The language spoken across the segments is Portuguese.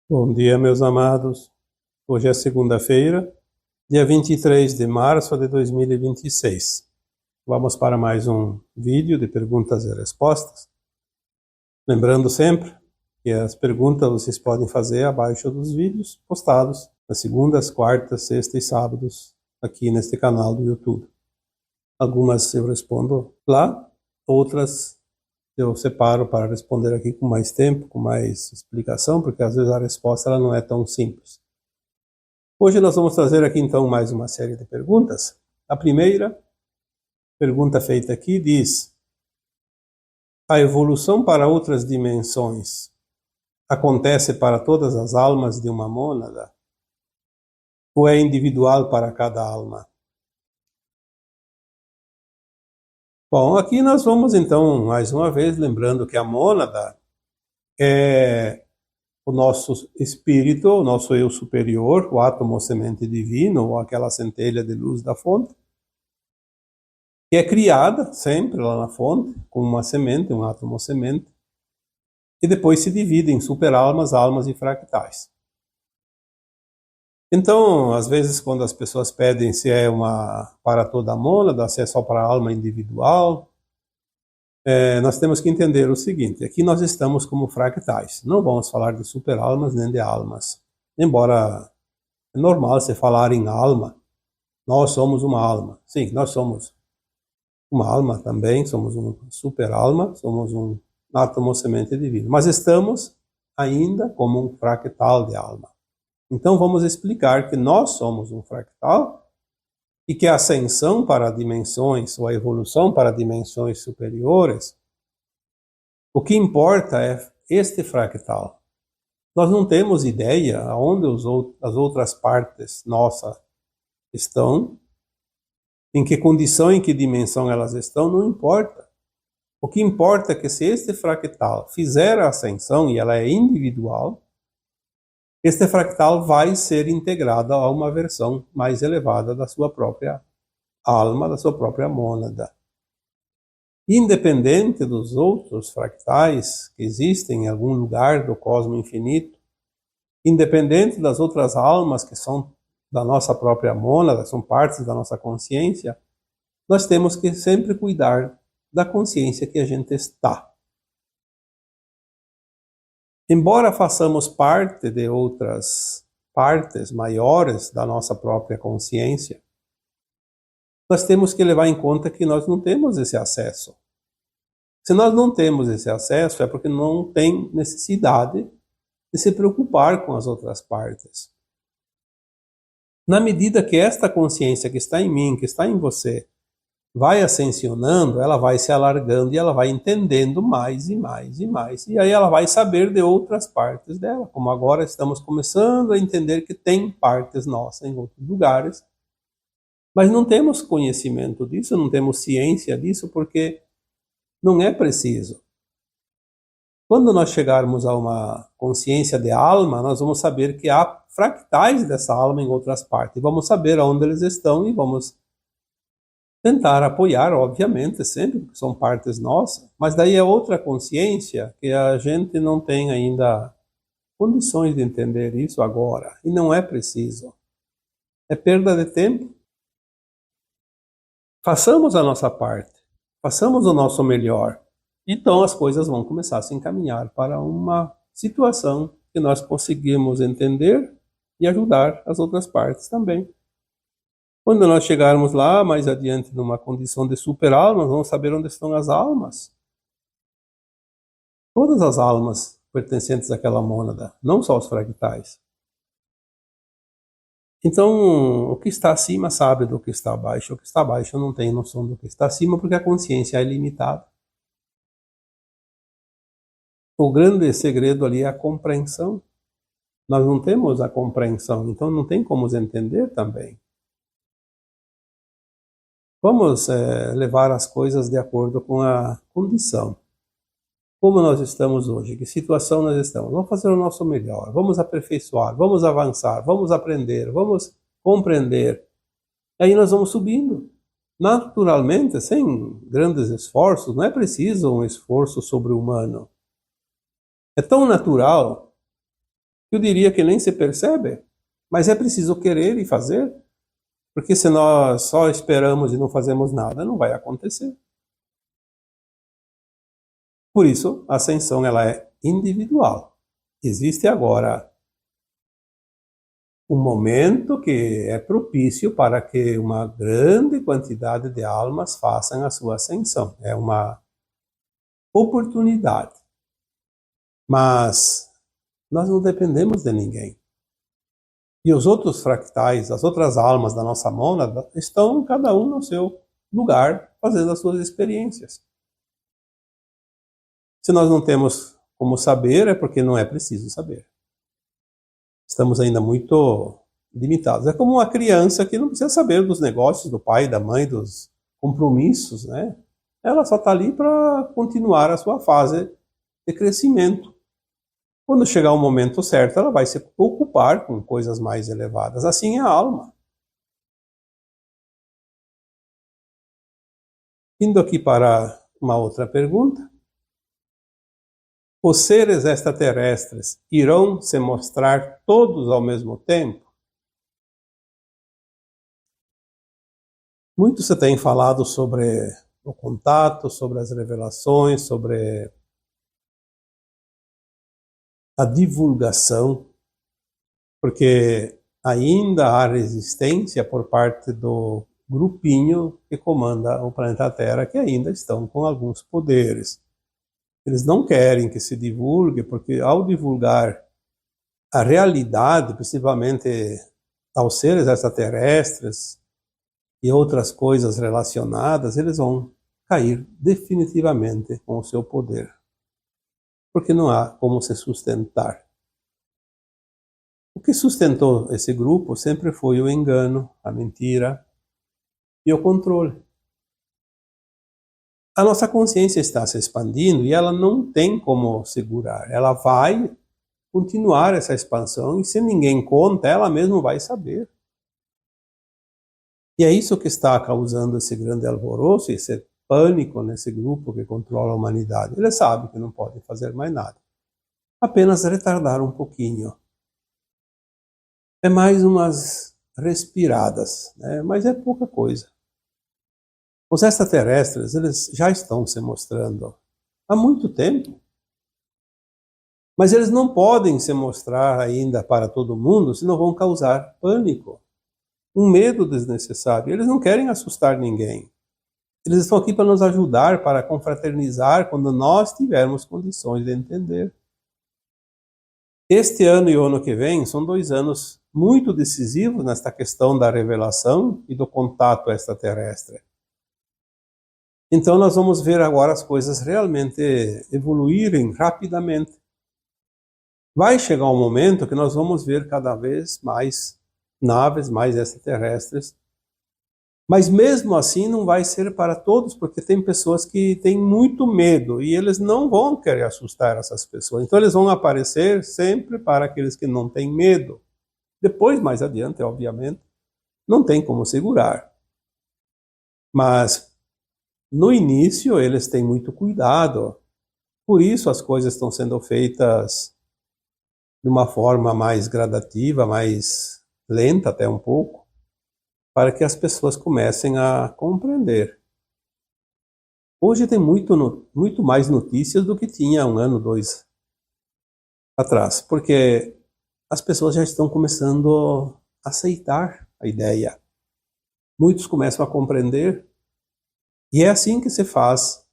Bom dia, meus amados. Hoje é segunda-feira, dia 23 de março de 2026. Vamos para mais um vídeo de perguntas e respostas. Lembrando sempre que as perguntas vocês podem fazer abaixo dos vídeos postados nas segundas, quartas, sextas e sábados aqui neste canal do YouTube. Algumas eu respondo lá, outras eu separo para responder aqui com mais tempo, com mais explicação, porque às vezes a resposta ela não é tão simples. Hoje nós vamos trazer aqui então mais uma série de perguntas. A primeira pergunta feita aqui diz: a evolução para outras dimensões acontece para todas as almas de uma mônada? Ou é individual para cada alma? Bom, aqui nós vamos então, mais uma vez, lembrando que a mônada é o nosso espírito, o nosso eu superior, o átomo ou semente divino, ou aquela centelha de luz da fonte, que é criada sempre lá na fonte, com uma semente, um átomo ou semente, e depois se divide em superalmas, almas e fractais. Então, às vezes, quando as pessoas pedem se é para toda a mônada, se é só para a alma individual, nós temos que entender o seguinte: aqui nós estamos como fractais, não vamos falar de superalmas nem de almas. Embora é normal se falar em alma, nós somos uma alma. Sim, nós somos uma alma também, somos uma superalma, somos um átomo semente divino, mas estamos ainda como um fractal de alma. Então vamos explicar que nós somos um fractal e que a ascensão para dimensões, ou a evolução para dimensões superiores, o que importa é este fractal. Nós não temos ideia aonde as outras partes nossas estão, em que condição, em que dimensão elas estão, não importa. O que importa é que se este fractal fizer a ascensão, e ela é individual, este fractal vai ser integrado a uma versão mais elevada da sua própria alma, da sua própria mônada. Independente dos outros fractais que existem em algum lugar do cosmo infinito, independente das outras almas que são da nossa própria mônada, são partes da nossa consciência, nós temos que sempre cuidar da consciência que a gente está. Embora façamos parte de outras partes maiores da nossa própria consciência, nós temos que levar em conta que nós não temos esse acesso. Se nós não temos esse acesso, é porque não tem necessidade de se preocupar com as outras partes. Na medida que esta consciência que está em mim, que está em você, vai ascensionando, ela vai se alargando e ela vai entendendo mais e mais e mais. E aí ela vai saber de outras partes dela, como agora estamos começando a entender que tem partes nossas em outros lugares, mas não temos conhecimento disso, não temos ciência disso, porque não é preciso. Quando nós chegarmos a uma consciência de alma, nós vamos saber que há fractais dessa alma em outras partes. Vamos saber onde eles estão e vamos tentar apoiar, obviamente, sempre, porque são partes nossas. Mas daí é outra consciência que a gente não tem ainda condições de entender isso agora. E não é preciso. É perda de tempo. Façamos a nossa parte. Façamos o nosso melhor. Então as coisas vão começar a se encaminhar para uma situação que nós conseguimos entender e ajudar as outras partes também. Quando nós chegarmos lá, mais adiante, numa condição de super-alma, nós vamos saber onde estão as almas. Todas as almas pertencentes àquela mônada, não só os fractais. Então, o que está acima sabe do que está abaixo. O que está abaixo não tem noção do que está acima, porque a consciência é limitada. O grande segredo ali é a compreensão. Nós não temos a compreensão, então não tem como entender também. Vamos levar as coisas de acordo com a condição. Como nós estamos hoje, que situação nós estamos. Vamos fazer o nosso melhor, vamos aperfeiçoar, vamos avançar, vamos aprender, vamos compreender. Aí nós vamos subindo. Naturalmente, sem grandes esforços, não é preciso um esforço sobre-humano. É tão natural Eu diria que nem se percebe, mas é preciso querer e fazer, porque se nós só esperamos e não fazemos nada, não vai acontecer. Por isso, a ascensão ela é individual. Existe agora um momento que é propício para que uma grande quantidade de almas façam a sua ascensão. É uma oportunidade. Mas nós não dependemos de ninguém. E os outros fractais, as outras almas da nossa mônada, estão cada um no seu lugar, fazendo as suas experiências. Se nós não temos como saber, é porque não é preciso saber. Estamos ainda muito limitados. É como uma criança que não precisa saber dos negócios do pai, da mãe, dos compromissos, né? Ela só está ali para continuar a sua fase de crescimento. Quando chegar o momento certo, ela vai se ocupar com coisas mais elevadas. Assim é a alma. Indo aqui para uma outra pergunta. Os seres extraterrestres irão se mostrar todos ao mesmo tempo? Muito se tem falado sobre o contato, sobre as revelações, sobre a divulgação, porque ainda há resistência por parte do grupinho que comanda o planeta Terra, que ainda estão com alguns poderes. Eles não querem que se divulgue, porque ao divulgar a realidade, principalmente aos seres extraterrestres e outras coisas relacionadas, eles vão cair definitivamente com o seu poder. Porque não há como se sustentar. O que sustentou esse grupo sempre foi o engano, a mentira e o controle. A nossa consciência está se expandindo e ela não tem como segurar. Ela vai continuar essa expansão e se ninguém conta, ela mesma vai saber. E é isso que está causando esse grande alvoroço, esse pânico nesse grupo que controla a humanidade. Eles sabem que não podem fazer mais nada. Apenas retardar um pouquinho. É mais umas respiradas, né? Mas é pouca coisa. Os extraterrestres, eles já estão se mostrando há muito tempo. Mas eles não podem se mostrar ainda para todo mundo, senão vão causar pânico, um medo desnecessário. Eles não querem assustar ninguém. Eles estão aqui para nos ajudar, para confraternizar quando nós tivermos condições de entender. Este ano e o ano que vem são 2 anos muito decisivos nesta questão da revelação e do contato extraterrestre. Então nós vamos ver agora as coisas realmente evoluírem rapidamente. Vai chegar um momento que nós vamos ver cada vez mais naves, mais extraterrestres. Mas mesmo assim não vai ser para todos, porque tem pessoas que têm muito medo e eles não vão querer assustar essas pessoas. Então eles vão aparecer sempre para aqueles que não têm medo. Depois, mais adiante, obviamente, não tem como segurar. Mas no início eles têm muito cuidado. Por isso as coisas estão sendo feitas de uma forma mais gradativa, mais lenta até um pouco, para que as pessoas comecem a compreender. Hoje tem muito mais notícias do que tinha 1 ano, 2 atrás, porque as pessoas já estão começando a aceitar a ideia. Muitos começam a compreender, e é assim que se faz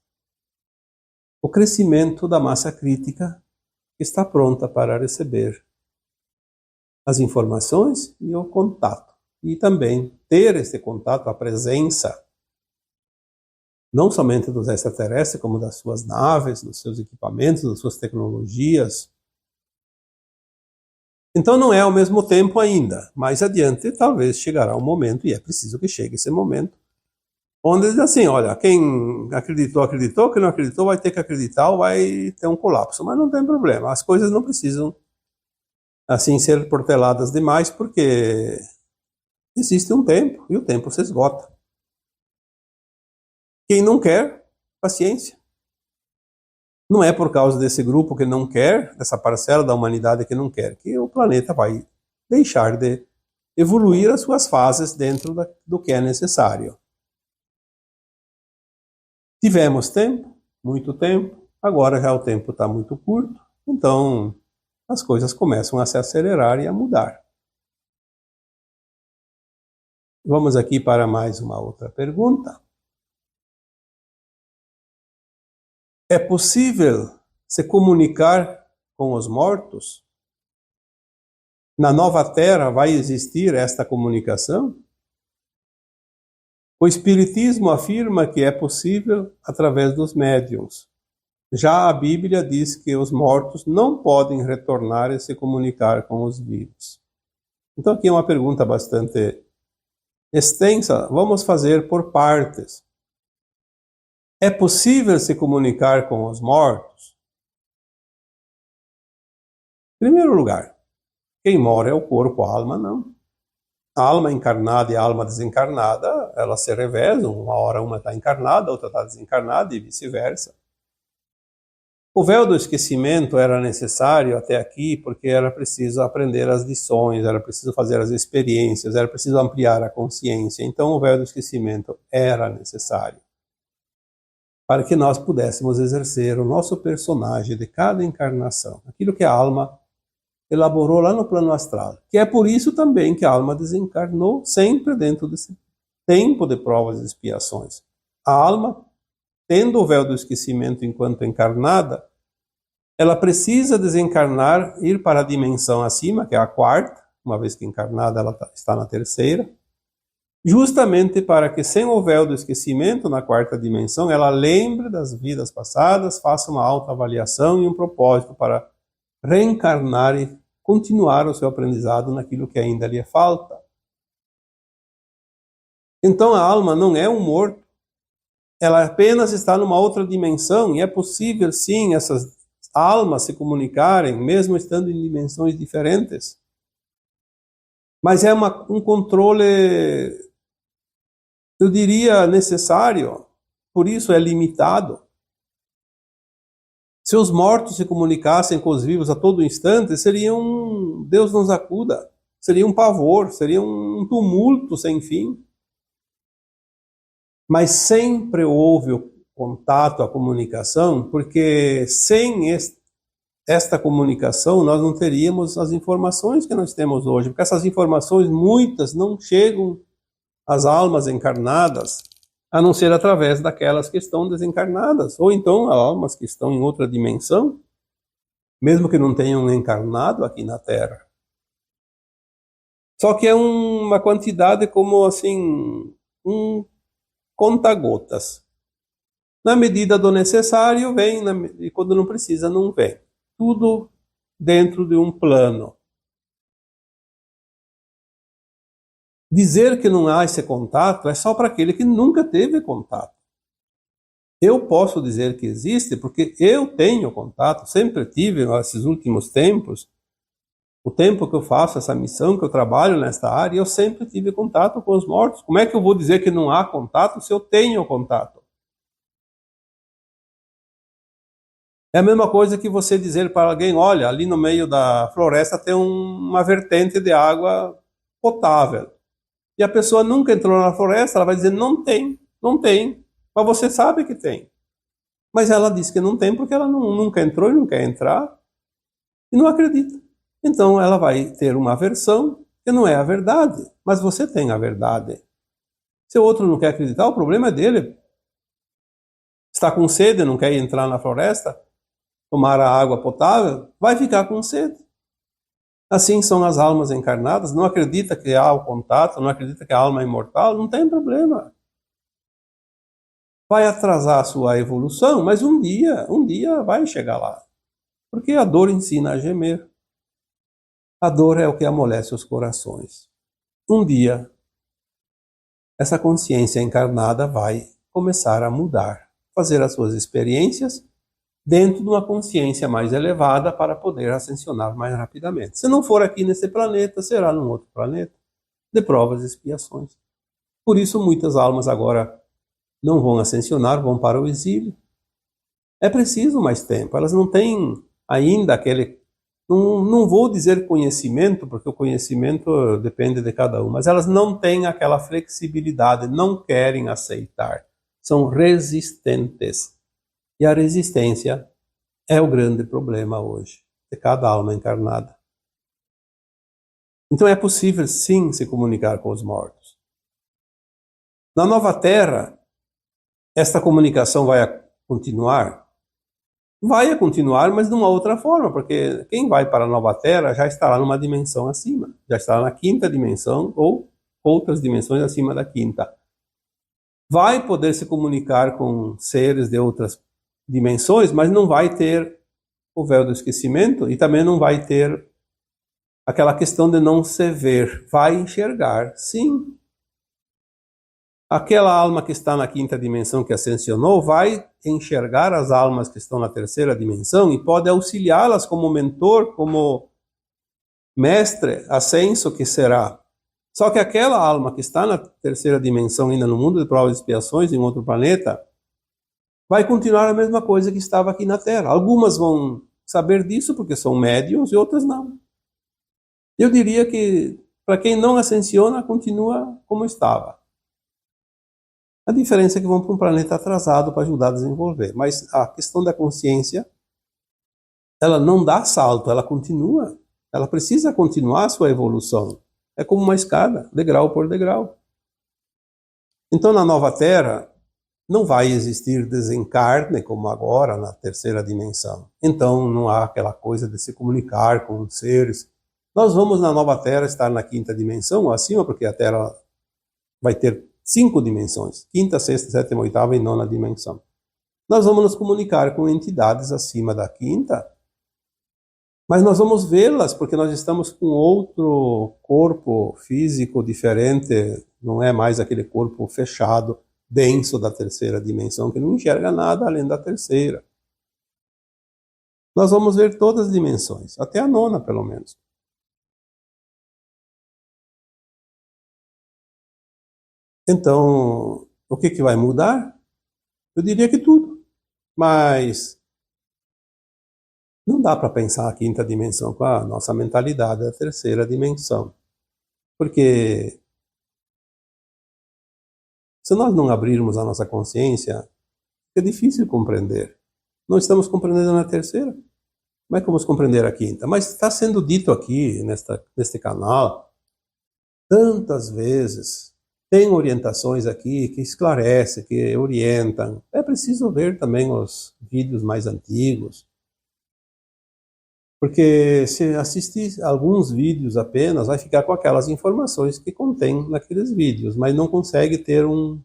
o crescimento da massa crítica que está pronta para receber as informações e o contato. E também ter esse contato, a presença, não somente dos extraterrestres, como das suas naves, dos seus equipamentos, das suas tecnologias. Então não é ao mesmo tempo ainda. Mais adiante, talvez chegará um momento, e é preciso que chegue esse momento, onde diz assim, olha, quem acreditou, acreditou, quem não acreditou vai ter que acreditar ou vai ter um colapso. Mas não tem problema, as coisas não precisam assim ser porteladas demais, porque existe um tempo, e o tempo se esgota. Quem não quer, paciência. Não é por causa desse grupo que não quer, dessa parcela da humanidade que não quer, que o planeta vai deixar de evoluir as suas fases dentro do que é necessário. Tivemos tempo, muito tempo, agora já o tempo está muito curto, então as coisas começam a se acelerar e a mudar. Vamos aqui para mais uma outra pergunta. É possível se comunicar com os mortos? Na nova Terra vai existir esta comunicação? O Espiritismo afirma que é possível através dos médiuns. Já a Bíblia diz que os mortos não podem retornar e se comunicar com os vivos. Então aqui é uma pergunta bastante extensa. Vamos fazer por partes. É possível se comunicar com os mortos? Em primeiro lugar, quem mora é o corpo, a alma não. A alma encarnada e a alma desencarnada, elas se revezam. Uma hora uma está encarnada, outra está desencarnada e vice-versa. O véu do esquecimento era necessário até aqui porque era preciso aprender as lições, era preciso fazer as experiências, era preciso ampliar a consciência. Então o véu do esquecimento era necessário para que nós pudéssemos exercer o nosso personagem de cada encarnação, aquilo que a alma elaborou lá no plano astral. Que é por isso também que a alma desencarnou sempre dentro desse tempo de provas e expiações. A alma, tendo o véu do esquecimento enquanto encarnada, ela precisa desencarnar, ir para a dimensão acima, que é a quarta, uma vez que encarnada ela está na terceira, justamente para que, sem o véu do esquecimento na quarta dimensão, ela lembre das vidas passadas, faça uma autoavaliação e um propósito para reencarnar e continuar o seu aprendizado naquilo que ainda lhe falta. Então a alma não é um morto, ela apenas está numa outra dimensão, e é possível sim essas almas se comunicarem, mesmo estando em dimensões diferentes. Mas é um controle, eu diria, necessário, por isso é limitado. Se os mortos se comunicassem com os vivos a todo instante, seria Deus nos acuda, seria um pavor, seria um tumulto sem fim. Mas sempre houve o contato, a comunicação, porque sem esta comunicação nós não teríamos as informações que nós temos hoje, porque essas informações, muitas, não chegam às almas encarnadas, a não ser através daquelas que estão desencarnadas, ou então almas que estão em outra dimensão, mesmo que não tenham encarnado aqui na Terra. Só que é uma quantidade como assim, um conta-gotas. Na medida do necessário vem, e quando não precisa não vem. Tudo dentro de um plano. Dizer que não há esse contato é só para aquele que nunca teve contato. Eu posso dizer que existe porque eu tenho contato, sempre tive nesses últimos tempos, o tempo que eu faço essa missão, que eu trabalho nesta área, eu sempre tive contato com os mortos. Como é que eu vou dizer que não há contato se eu tenho contato? É a mesma coisa que você dizer para alguém, olha, ali no meio da floresta tem uma vertente de água potável. E a pessoa nunca entrou na floresta, ela vai dizer, não tem, não tem. Mas você sabe que tem. Mas ela diz que não tem porque ela nunca entrou e não quer entrar e não acredita. Então ela vai ter uma versão que não é a verdade, mas você tem a verdade. Se o outro não quer acreditar, o problema é dele. Está com sede, não quer entrar na floresta, tomar a água potável, vai ficar com sede. Assim são as almas encarnadas, não acredita que há o contato, não acredita que a alma é imortal, não tem problema. Vai atrasar a sua evolução, mas um dia vai chegar lá. Porque a dor ensina a gemer. A dor é o que amolece os corações. Um dia, essa consciência encarnada vai começar a mudar, fazer as suas experiências dentro de uma consciência mais elevada para poder ascensionar mais rapidamente. Se não for aqui nesse planeta, será num outro planeta, de provas e expiações. Por isso, muitas almas agora não vão ascensionar, vão para o exílio. É preciso mais tempo. Elas não têm ainda aquele... Não vou dizer conhecimento, porque o conhecimento depende de cada um, mas elas não têm aquela flexibilidade, não querem aceitar. São resistentes. E a resistência é o grande problema hoje, de cada alma encarnada. Então é possível, sim, se comunicar com os mortos. Na Nova Terra, esta comunicação vai continuar? Vai continuar, mas de uma outra forma, porque quem vai para a Nova Terra já estará numa dimensão acima, já estará na quinta dimensão ou outras dimensões acima da quinta. Vai poder se comunicar com seres de outras dimensões, mas não vai ter o véu do esquecimento e também não vai ter aquela questão de não se ver. Vai enxergar, sim. Aquela alma que está na quinta dimensão que ascensionou vai enxergar as almas que estão na terceira dimensão e pode auxiliá-las como mentor, como mestre ascenso que será. Só que aquela alma que está na terceira dimensão, ainda no mundo de provas e expiações, em outro planeta, vai continuar a mesma coisa que estava aqui na Terra. Algumas vão saber disso porque são médiums e outras não. Eu diria que para quem não ascensiona, continua como estava. A diferença é que vão para um planeta atrasado para ajudar a desenvolver. Mas a questão da consciência, ela não dá salto, ela continua. Ela precisa continuar a sua evolução. É como uma escada, degrau por degrau. Então, na Nova Terra, não vai existir desencarne como agora na terceira dimensão. Então, não há aquela coisa de se comunicar com os seres. Nós vamos na Nova Terra estar na quinta dimensão ou acima, porque a Terra vai ter 5 dimensões, quinta, sexta, sétima, oitava e nona dimensão. Nós vamos nos comunicar com entidades acima da quinta, mas nós vamos vê-las porque nós estamos com outro corpo físico diferente, não é mais aquele corpo fechado, denso da terceira dimensão, que não enxerga nada além da terceira. Nós vamos ver todas as dimensões, até a nona pelo menos. Então, o que vai mudar? Eu diria que tudo. Mas não dá para pensar a quinta dimensão com a nossa mentalidade da terceira dimensão. Porque se nós não abrirmos a nossa consciência, é difícil compreender. Não estamos compreendendo na terceira. Como é que vamos compreender a quinta? Mas está sendo dito aqui, neste canal, tantas vezes. Tem orientações aqui que esclarecem, que orientam. É preciso ver também os vídeos mais antigos. Porque se assistir alguns vídeos apenas, vai ficar com aquelas informações que contém naqueles vídeos, mas não consegue ter um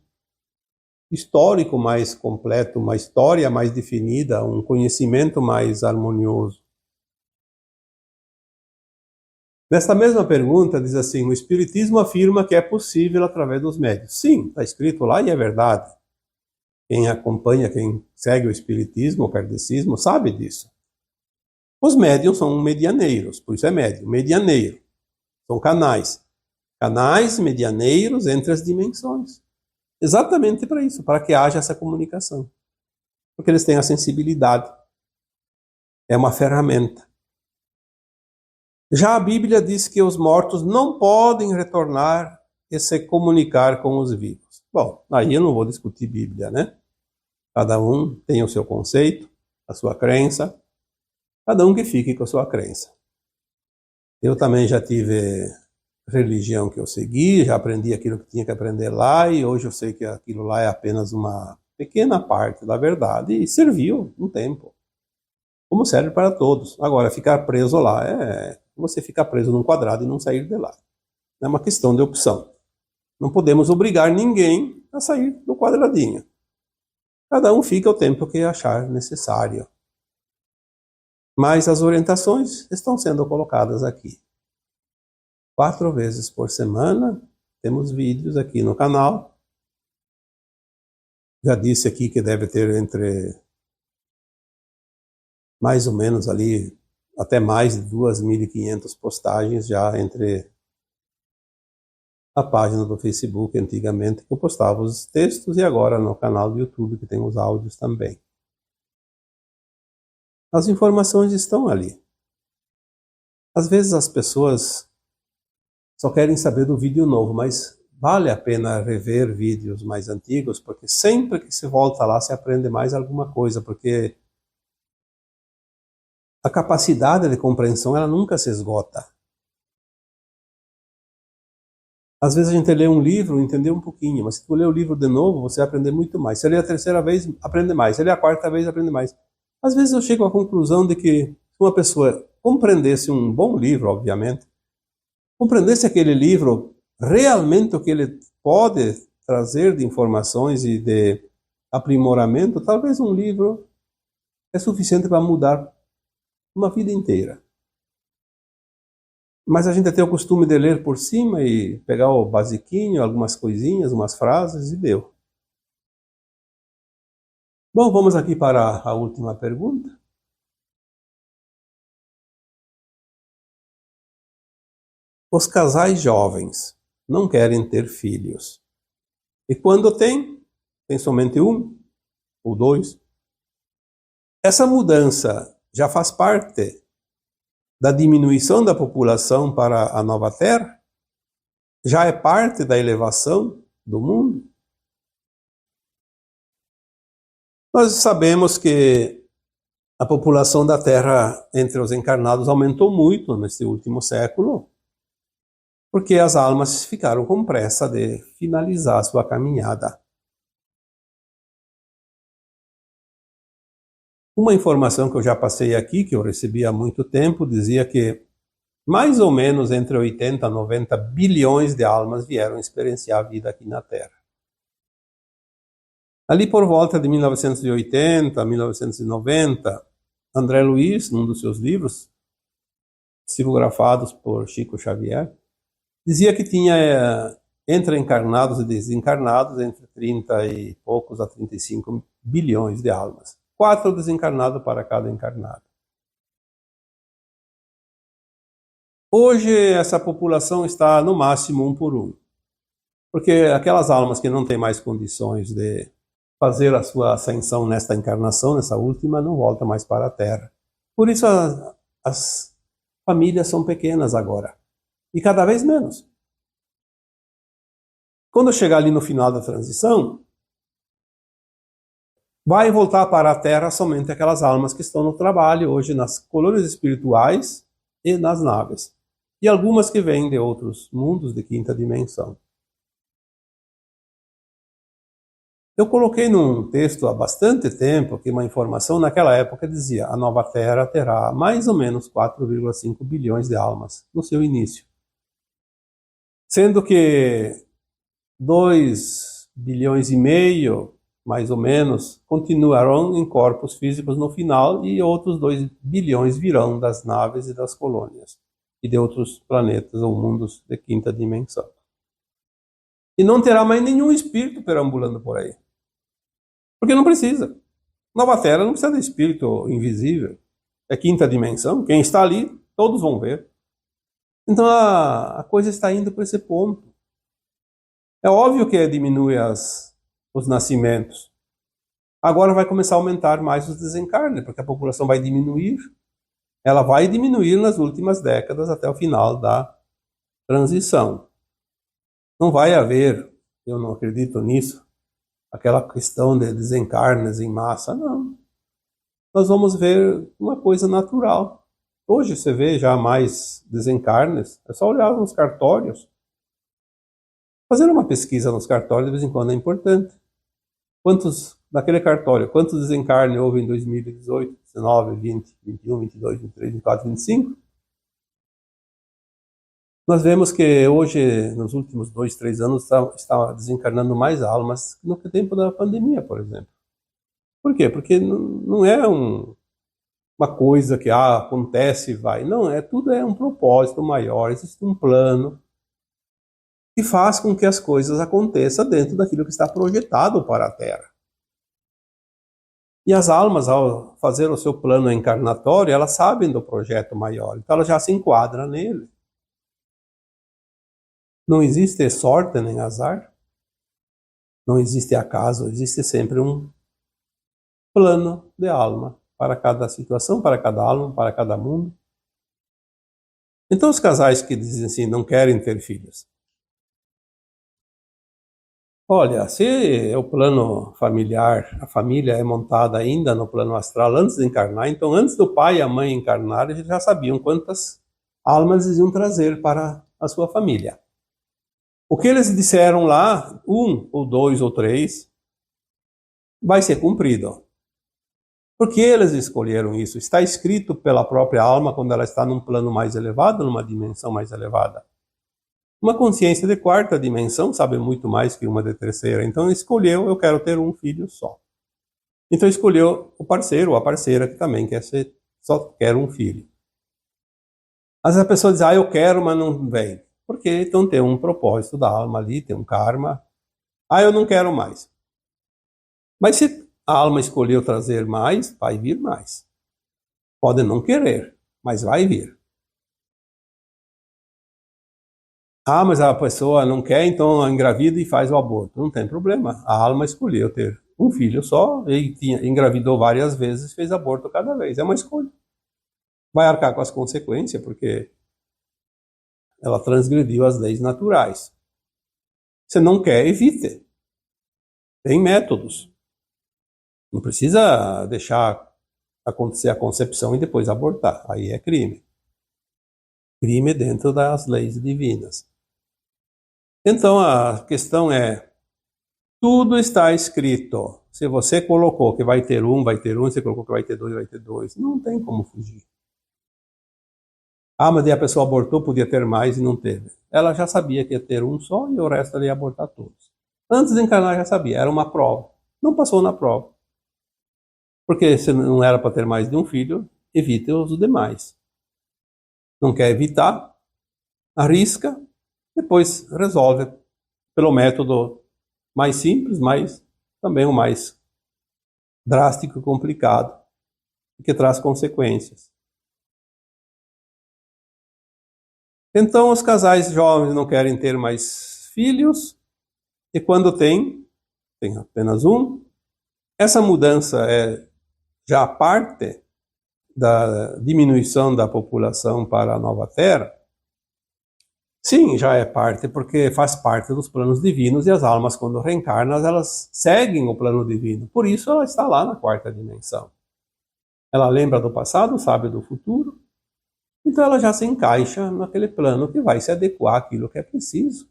histórico mais completo, uma história mais definida, um conhecimento mais harmonioso. Nesta mesma pergunta, diz assim, o Espiritismo afirma que é possível através dos médiuns. Sim, está escrito lá e é verdade. Quem acompanha, quem segue o Espiritismo, o Kardecismo, sabe disso. Os médiuns são medianeiros, por isso é médium, medianeiro. São canais. Canais medianeiros entre as dimensões. Exatamente para isso, para que haja essa comunicação. Porque eles têm a sensibilidade. É uma ferramenta. Já a Bíblia diz que os mortos não podem retornar e se comunicar com os vivos. Bom, aí eu não vou discutir Bíblia, né? Cada um tem o seu conceito, a sua crença. Cada um que fique com a sua crença. Eu também já tive religião que eu segui, já aprendi aquilo que tinha que aprender lá, e hoje eu sei que aquilo lá é apenas uma pequena parte da verdade, e serviu um tempo. Como serve para todos. Agora, ficar preso lá é você ficar preso num quadrado e não sair de lá. É uma questão de opção. Não podemos obrigar ninguém a sair do quadradinho. Cada um fica o tempo que achar necessário. Mas as orientações estão sendo colocadas aqui. 4 vezes por semana, temos vídeos aqui no canal. Já disse aqui que deve ter entre mais ou menos ali, até mais de 2.500 postagens já entre a página do Facebook antigamente, que eu postava os textos, e agora no canal do YouTube, que tem os áudios também. As informações estão ali. Às vezes as pessoas só querem saber do vídeo novo, mas vale a pena rever vídeos mais antigos, porque sempre que se volta lá, se aprende mais alguma coisa, porque a capacidade de compreensão, ela nunca se esgota. Às vezes a gente lê um livro, entendeu um pouquinho, mas se tu lê o livro de novo, você vai aprender muito mais. Se lê a terceira vez, aprende mais. Se lê a quarta vez, aprende mais. Às vezes eu chego à conclusão de que uma pessoa compreendesse um bom livro, obviamente, compreendesse aquele livro realmente o que ele pode trazer de informações e de aprimoramento, talvez um livro é suficiente para mudar uma vida inteira. Mas a gente tem o costume de ler por cima e pegar o basiquinho, algumas coisinhas, umas frases e deu. Bom, vamos aqui para a última pergunta. Os casais jovens não querem ter filhos. E quando tem somente um ou dois. Essa mudança já faz parte da diminuição da população para a nova Terra? Já é parte da elevação do mundo? Nós sabemos que a população da Terra entre os encarnados aumentou muito neste último século, porque as almas ficaram com pressa de finalizar sua caminhada. Uma informação que eu já passei aqui, que eu recebi há muito tempo, dizia que mais ou menos entre 80 e 90 bilhões de almas vieram experienciar a vida aqui na Terra. Ali por volta de 1980, 1990, André Luiz, num dos seus livros, psicografados por Chico Xavier, dizia que tinha entre encarnados e desencarnados entre 30 e poucos a 35 bilhões de almas. 4 desencarnados para cada encarnado. Hoje essa população está no máximo 1 por 1. Porque aquelas almas que não têm mais condições de fazer a sua ascensão nesta encarnação, nessa última, não voltam mais para a Terra. Por isso as famílias são pequenas agora. E cada vez menos. Quando chegar ali no final da transição, vai voltar para a Terra somente aquelas almas que estão no trabalho hoje nas colônias espirituais e nas naves. E algumas que vêm de outros mundos de quinta dimensão. Eu coloquei num texto há bastante tempo que uma informação naquela época dizia: a nova Terra terá mais ou menos 4,5 bilhões de almas no seu início. Sendo que 2 bilhões e meio, mais ou menos, continuarão em corpos físicos no final e outros 2 bilhões virão das naves e das colônias e de outros planetas ou mundos de quinta dimensão. E não terá mais nenhum espírito perambulando por aí. Porque não precisa. Nova Terra não precisa de espírito invisível. É quinta dimensão. Quem está ali, todos vão ver. Então a coisa está indo para esse ponto. É óbvio que diminui os nascimentos. Agora vai começar a aumentar mais os desencarnes, porque a população vai diminuir. Ela vai diminuir nas últimas décadas até o final da transição. Não vai haver, eu não acredito nisso, aquela questão de desencarnes em massa, não. Nós vamos ver uma coisa natural. Hoje você vê já mais desencarnes, é só olhar nos cartórios. Fazer uma pesquisa nos cartórios de vez em quando é importante. Naquele cartório, quantos desencarnes houve em 2018, 19, 20, 21, 22, 23, 24, 25? Nós vemos que hoje, nos últimos 2, 3 anos, está desencarnando mais almas do que no tempo da pandemia, por exemplo. Por quê? Porque não é uma coisa que acontece e vai. Não, tudo é um propósito maior, existe um plano que faz com que as coisas aconteçam dentro daquilo que está projetado para a Terra. E as almas, ao fazer o seu plano encarnatório, elas sabem do projeto maior, então elas já se enquadram nele. Não existe sorte nem azar, não existe acaso, existe sempre um plano de alma para cada situação, para cada alma, para cada mundo. Então os casais que dizem assim, não querem ter filhos. Olha, se o plano familiar, a família é montada ainda no plano astral antes de encarnar, então antes do pai e a mãe encarnarem, eles já sabiam quantas almas eles iam trazer para a sua família. O que eles disseram lá, 1 ou 2 ou 3, vai ser cumprido. Por que eles escolheram isso? Está escrito pela própria alma quando ela está num plano mais elevado, numa dimensão mais elevada. Uma consciência de quarta dimensão sabe muito mais que uma de terceira. Então escolheu, eu quero ter um filho só. Então escolheu o parceiro ou a parceira que também só quer um filho. Às vezes a pessoa diz, eu quero, mas não vem. Porque então tem um propósito da alma ali, tem um karma. Eu não quero mais. Mas se a alma escolheu trazer mais, vai vir mais. Pode não querer, mas vai vir. Mas a pessoa não quer, então engravida e faz o aborto. Não tem problema. A alma escolheu ter um filho só, e engravidou várias vezes, fez aborto cada vez. É uma escolha. Vai arcar com as consequências, porque ela transgrediu as leis naturais. Se não quer, evite. Tem métodos. Não precisa deixar acontecer a concepção e depois abortar. Aí é crime. Crime dentro das leis divinas. Então a questão é, tudo está escrito. Se você colocou que vai ter um, vai ter um. Se colocou que vai ter dois, vai ter dois. Não tem como fugir. Mas daí a pessoa abortou, podia ter mais e não teve. Ela já sabia que ia ter um só e o resto ela ia abortar todos. Antes de encarnar já sabia, era uma prova. Não passou na prova. Porque se não era para ter mais de um filho, evite os demais. Não quer evitar, arrisca, depois resolve pelo método mais simples, mas também o mais drástico e complicado, que traz consequências. Então os casais jovens não querem ter mais filhos, e quando tem apenas um. Essa mudança é já parte da diminuição da população para a nova Terra? Sim, já é parte, porque faz parte dos planos divinos, e as almas, quando reencarnam, elas seguem o plano divino. Por isso ela está lá na quarta dimensão. Ela lembra do passado, sabe do futuro, então ela já se encaixa naquele plano que vai se adequar àquilo que é preciso.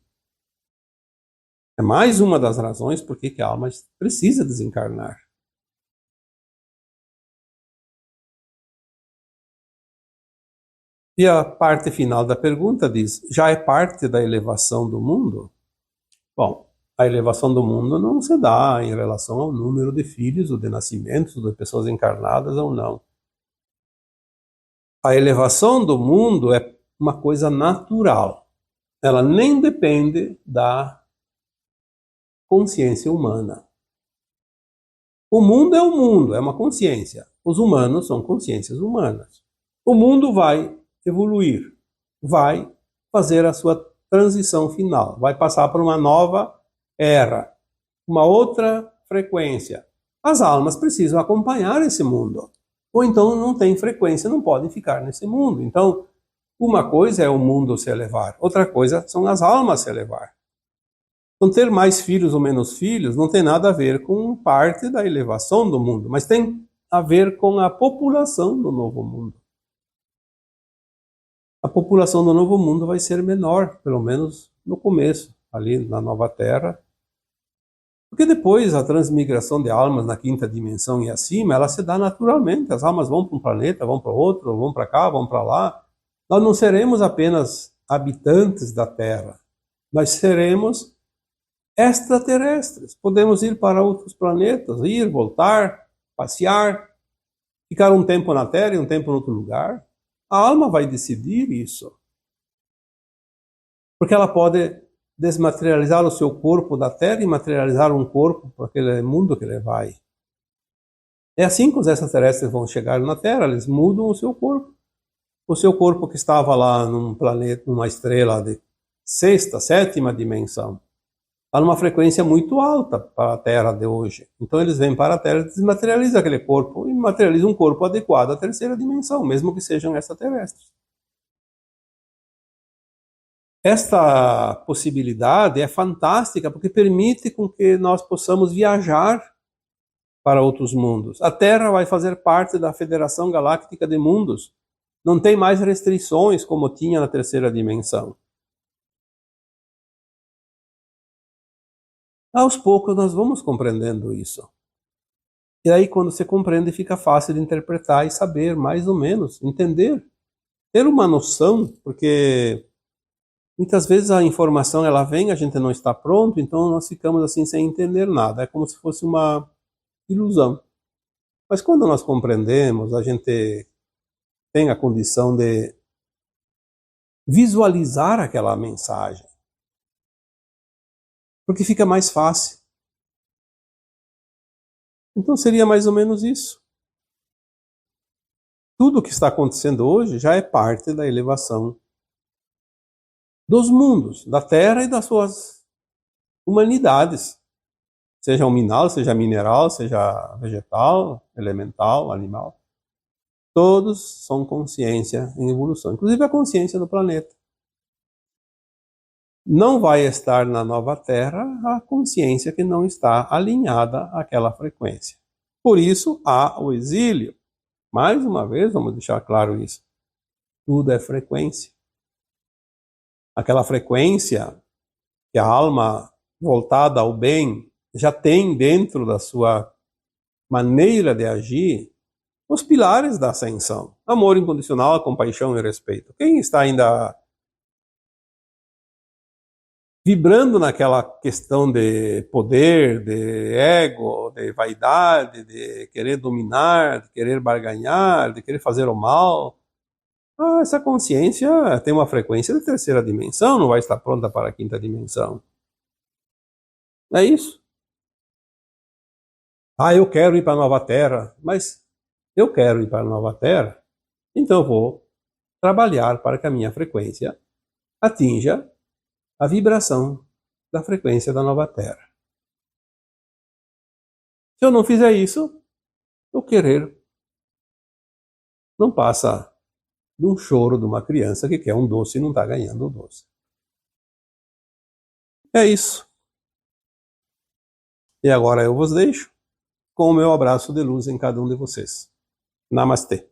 É mais uma das razões por que a alma precisa desencarnar. E a parte final da pergunta diz, já é parte da elevação do mundo? Bom, a elevação do mundo não se dá em relação ao número de filhos ou de nascimentos, de pessoas encarnadas ou não. A elevação do mundo é uma coisa natural. Ela nem depende da consciência humana. O mundo é uma consciência. Os humanos são consciências humanas. O mundo vai evoluir, vai fazer a sua transição final, vai passar por uma nova era, uma outra frequência. As almas precisam acompanhar esse mundo, ou então não tem frequência, não podem ficar nesse mundo. Então, uma coisa é o mundo se elevar, outra coisa são as almas se elevar. Então, ter mais filhos ou menos filhos não tem nada a ver com parte da elevação do mundo, mas tem a ver com a população do novo mundo. A população do novo mundo vai ser menor, pelo menos no começo, ali na nova Terra. Porque depois a transmigração de almas na quinta dimensão e acima, ela se dá naturalmente. As almas vão para um planeta, vão para outro, vão para cá, vão para lá. Nós não seremos apenas habitantes da Terra. Nós seremos extraterrestres. Podemos ir para outros planetas, ir, voltar, passear, ficar um tempo na Terra e um tempo em outro lugar. A alma vai decidir isso. Porque ela pode desmaterializar o seu corpo da Terra e materializar um corpo para aquele mundo que ele vai. É assim que os extraterrestres vão chegar na Terra, eles mudam o seu corpo. O seu corpo que estava lá num planeta, numa estrela de sexta, sétima dimensão. está numa frequência muito alta para a Terra de hoje. Então eles vêm para a Terra e desmaterializam aquele corpo e materializam um corpo adequado à terceira dimensão, mesmo que sejam extraterrestres. Esta possibilidade é fantástica porque permite com que nós possamos viajar para outros mundos. A Terra vai fazer parte da Federação Galáctica de Mundos. Não tem mais restrições como tinha na terceira dimensão. Aos poucos nós vamos compreendendo isso. E aí quando você compreende fica fácil de interpretar e saber mais ou menos, entender, ter uma noção, porque muitas vezes a informação ela vem, a gente não está pronto, então nós ficamos assim sem entender nada, é como se fosse uma ilusão. Mas quando nós compreendemos, a gente tem a condição de visualizar aquela mensagem, porque fica mais fácil. Então seria mais ou menos isso. Tudo o que está acontecendo hoje já é parte da elevação dos mundos, da Terra e das suas humanidades. Seja mineral, seja mineral, seja vegetal, elemental, animal. Todos são consciência em evolução, inclusive a consciência do planeta. Não vai estar na nova Terra a consciência que não está alinhada àquela frequência. Por isso há o exílio. Mais uma vez, vamos deixar claro isso. Tudo é frequência. Aquela frequência que a alma voltada ao bem já tem dentro da sua maneira de agir os pilares da ascensão. Amor incondicional, compaixão e respeito. Quem está ainda vibrando naquela questão de poder, de ego, de vaidade, de querer dominar, de querer barganhar, de querer fazer o mal, essa consciência tem uma frequência de terceira dimensão, não vai estar pronta para a quinta dimensão. É isso. Eu quero ir para a nova Terra, mas eu quero ir para a nova Terra, então eu vou trabalhar para que a minha frequência atinja a vibração da frequência da nova Terra. Se eu não fizer isso, o querer não passa de um choro de uma criança que quer um doce e não está ganhando o doce. É isso. E agora eu vos deixo com o meu abraço de luz em cada um de vocês. Namastê.